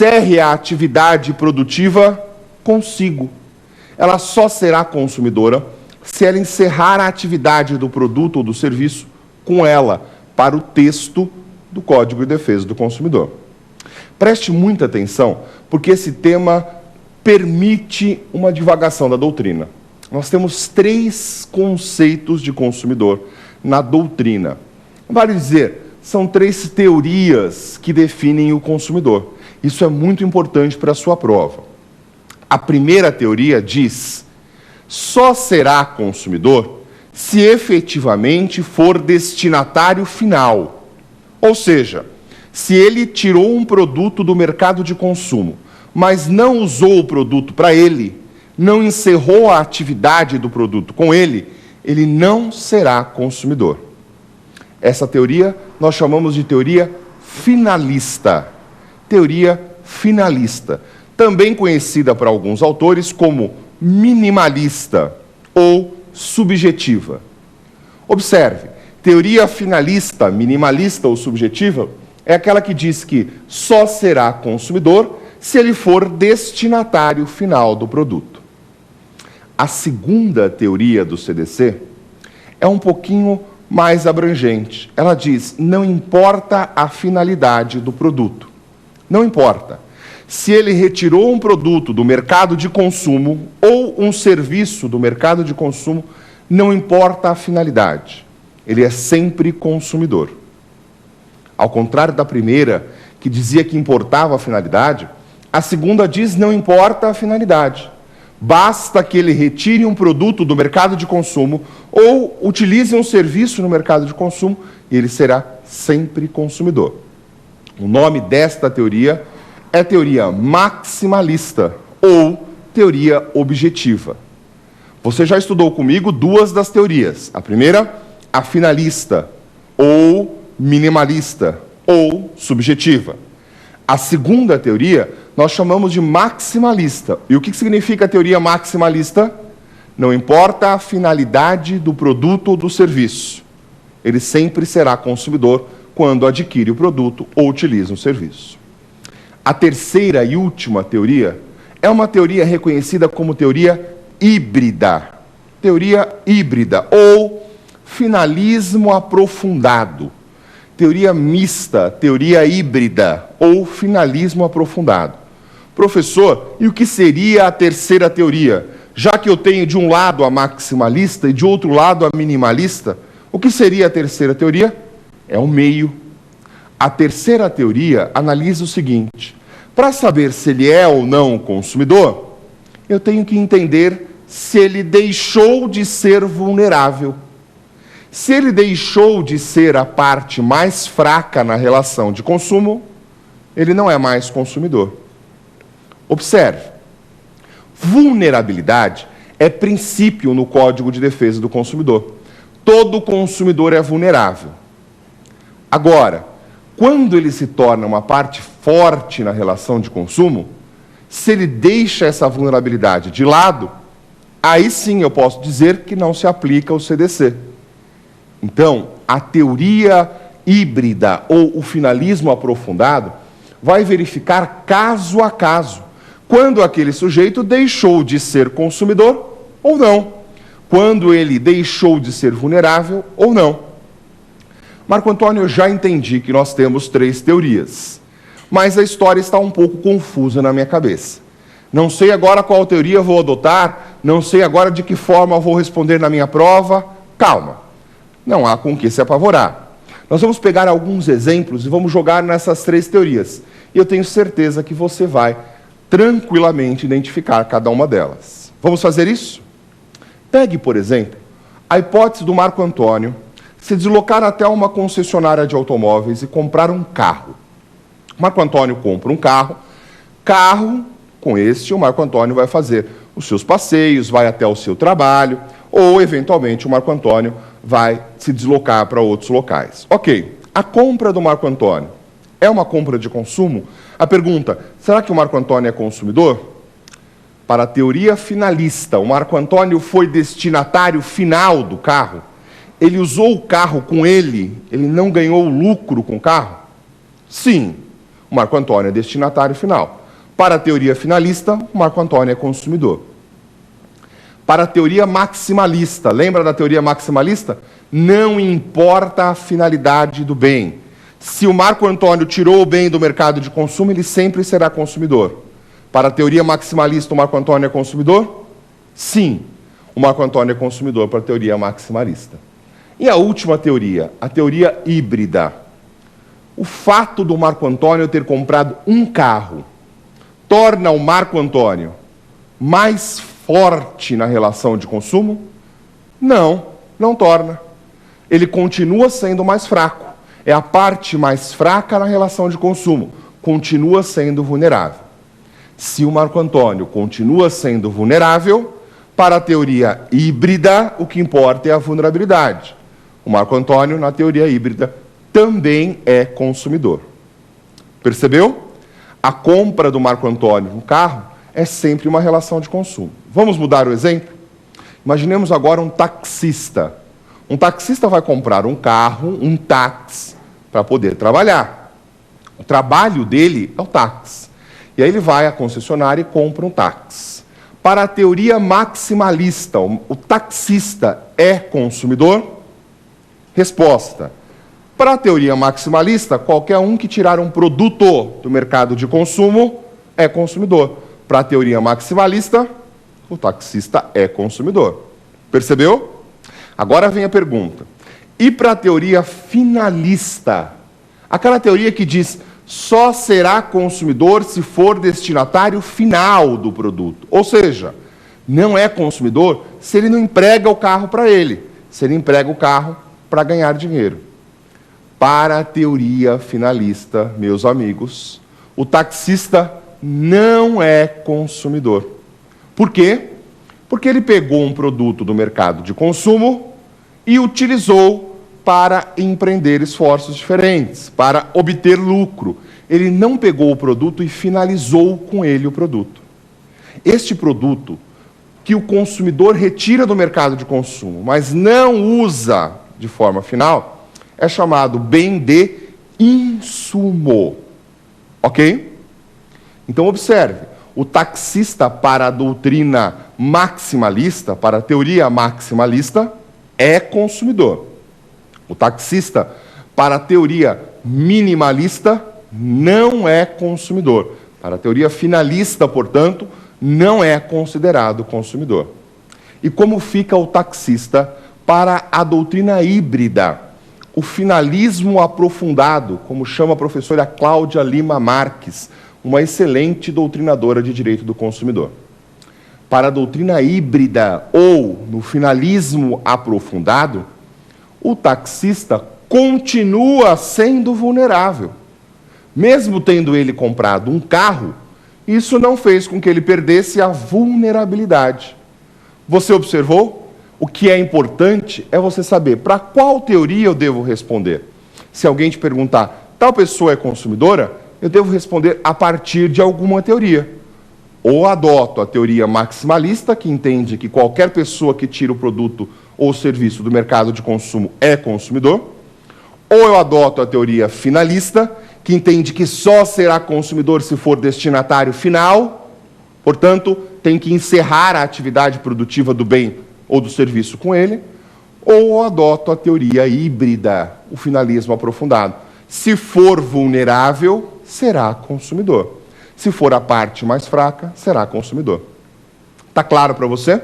encerre a atividade produtiva consigo. Ela só será consumidora se ela encerrar a atividade do produto ou do serviço com ela, para o texto do Código de Defesa do Consumidor. Preste muita atenção, porque esse tema permite uma divagação da doutrina. Nós temos 3 conceitos de consumidor na doutrina. Vale dizer, são 3 teorias que definem o consumidor. Isso é muito importante para a sua prova. A primeira teoria diz: só será consumidor se efetivamente for destinatário final. Ou seja, se ele tirou um produto do mercado de consumo, mas não usou o produto para ele, não encerrou a atividade do produto com ele, ele não será consumidor. Essa teoria nós chamamos de teoria finalista. Teoria finalista, também conhecida por alguns autores como minimalista ou subjetiva. Observe, teoria finalista, minimalista ou subjetiva é aquela que diz que só será consumidor se ele for destinatário final do produto. A segunda teoria do CDC é um pouquinho mais abrangente. Ela diz: não importa a finalidade do produto. Não importa. Se ele retirou um produto do mercado de consumo ou um serviço do mercado de consumo, não importa a finalidade. Ele é sempre consumidor. Ao contrário da primeira, que dizia que importava a finalidade, a segunda diz: não importa a finalidade. Basta que ele retire um produto do mercado de consumo ou utilize um serviço no mercado de consumo e ele será sempre consumidor. O nome desta teoria é teoria maximalista ou teoria objetiva. Você já estudou comigo 2 das teorias. A primeira, a finalista, ou minimalista, ou subjetiva. A segunda teoria, nós chamamos de maximalista. E o que significa a teoria maximalista? Não importa a finalidade do produto ou do serviço. Ele sempre será consumidor quando adquire o produto ou utiliza um serviço. A terceira e última teoria é uma teoria reconhecida como teoria híbrida. Teoria híbrida ou finalismo aprofundado. Teoria mista, teoria híbrida ou finalismo aprofundado. Professor, e o que seria a terceira teoria? Já que eu tenho de um lado a maximalista e de outro lado a minimalista, o que seria a terceira teoria? É o meio. A terceira teoria analisa o seguinte: para saber se ele é ou não consumidor, eu tenho que entender se ele deixou de ser vulnerável. Se ele deixou de ser a parte mais fraca na relação de consumo, ele não é mais consumidor. Observe, vulnerabilidade é princípio no Código de Defesa do Consumidor. Todo consumidor é vulnerável. Agora, quando ele se torna uma parte forte na relação de consumo, se ele deixa essa vulnerabilidade de lado, aí sim eu posso dizer que não se aplica o CDC. Então, a teoria híbrida ou o finalismo aprofundado vai verificar caso a caso quando aquele sujeito deixou de ser consumidor ou não, quando ele deixou de ser vulnerável ou não. Marco Antônio, eu já entendi que nós temos 3 teorias, mas a história está um pouco confusa na minha cabeça. Não sei agora qual teoria vou adotar, não sei agora de que forma vou responder na minha prova. Calma. Não há com que se apavorar. Nós vamos pegar alguns exemplos e vamos jogar nessas 3 teorias. E eu tenho certeza que você vai tranquilamente identificar cada uma delas. Vamos fazer isso? Pegue, por exemplo, a hipótese do Marco Antônio se deslocar até uma concessionária de automóveis e comprar um carro. Marco Antônio compra um carro, com este o Marco Antônio vai fazer os seus passeios, vai até o seu trabalho, ou, eventualmente, o Marco Antônio vai se deslocar para outros locais. Ok, a compra do Marco Antônio é uma compra de consumo? A pergunta, será que o Marco Antônio é consumidor? Para a teoria finalista, o Marco Antônio foi destinatário final do carro? Ele usou o carro com ele não ganhou lucro com o carro? Sim, O Marco Antônio é destinatário final. Para a teoria finalista, o Marco Antônio é consumidor. Para a teoria maximalista, lembra da teoria maximalista? Não importa a finalidade do bem. Se o Marco Antônio tirou o bem do mercado de consumo, ele sempre será consumidor. Para a teoria maximalista, o Marco Antônio é consumidor? Sim, o Marco Antônio é consumidor para a teoria maximalista. E a última teoria, a teoria híbrida. O fato do Marco Antônio ter comprado um carro torna o Marco Antônio mais forte na relação de consumo? Não, não torna. Ele continua sendo mais fraco. É a parte mais fraca na relação de consumo. Continua sendo vulnerável. Se o Marco Antônio continua sendo vulnerável, para a teoria híbrida, o que importa é a vulnerabilidade. O Marco Antônio, na teoria híbrida, também é consumidor. Percebeu? A compra do Marco Antônio no carro é sempre uma relação de consumo. Vamos mudar o exemplo? Imaginemos agora um taxista. Um taxista vai comprar um carro, um táxi, para poder trabalhar. O trabalho dele é o táxi. E aí ele vai à concessionária e compra um táxi. Para a teoria maximalista, o taxista é consumidor? Resposta. Para a teoria maximalista, qualquer um que tirar um produto do mercado de consumo é consumidor. Para a teoria maximalista, o taxista é consumidor. Percebeu? Agora vem a pergunta. E para a teoria finalista? Aquela teoria que diz só será consumidor se for destinatário final do produto. Ou seja, não é consumidor se ele não emprega o carro para ele, se ele emprega o carro para ganhar dinheiro. Para a teoria finalista, meus amigos, o taxista não é consumidor. Por quê? Porque ele pegou um produto do mercado de consumo e utilizou para empreender esforços diferentes, para obter lucro. Ele não pegou o produto e finalizou com ele o produto. Este produto que o consumidor retira do mercado de consumo, mas não usa de forma final, é chamado bem de insumo. Ok? Então, observe. O taxista, para a doutrina maximalista, para a teoria maximalista, é consumidor. O taxista, para a teoria minimalista, não é consumidor. Para a teoria finalista, portanto, não é considerado consumidor. E como fica o taxista para a doutrina híbrida? O finalismo aprofundado, como chama a professora Cláudia Lima Marques, uma excelente doutrinadora de direito do consumidor. Para a doutrina híbrida ou no finalismo aprofundado, o taxista continua sendo vulnerável. Mesmo tendo ele comprado um carro, isso não fez com que ele perdesse a vulnerabilidade. Você observou? O que é importante é você saber para qual teoria eu devo responder. Se alguém te perguntar, tal pessoa é consumidora, eu devo responder a partir de alguma teoria. Ou adoto a teoria maximalista, que entende que qualquer pessoa que tira o produto ou serviço do mercado de consumo é consumidor. Ou eu adoto a teoria finalista, que entende que só será consumidor se for destinatário final, portanto, tem que encerrar a atividade produtiva do bem ou do serviço com ele. Ou eu adoto a teoria híbrida, o finalismo aprofundado. Se for vulnerável, será consumidor. Se for a parte mais fraca, será consumidor. Está claro para você?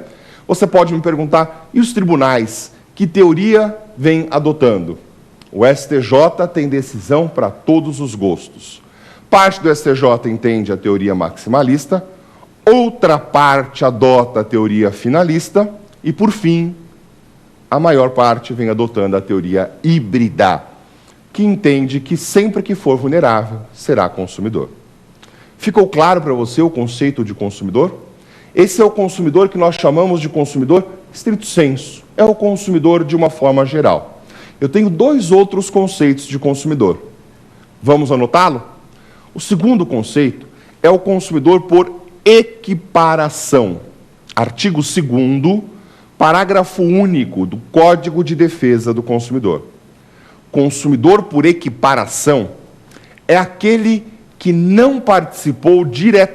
Você pode me perguntar, e os tribunais? Que teoria vem adotando? O STJ tem decisão para todos os gostos. Parte do STJ entende a teoria maximalista, outra parte adota a teoria finalista, e, por fim, a maior parte vem adotando a teoria híbrida, que entende que sempre que for vulnerável, será consumidor. Ficou claro para você o conceito de consumidor? Esse é o consumidor que nós chamamos de consumidor estrito sensu. É o consumidor de uma forma geral. Eu tenho dois outros conceitos de consumidor. Vamos anotá-lo? O segundo conceito é o consumidor por equiparação. Artigo 2º, parágrafo único do Código de Defesa do Consumidor. Consumidor por equiparação é aquele que não participou diretamente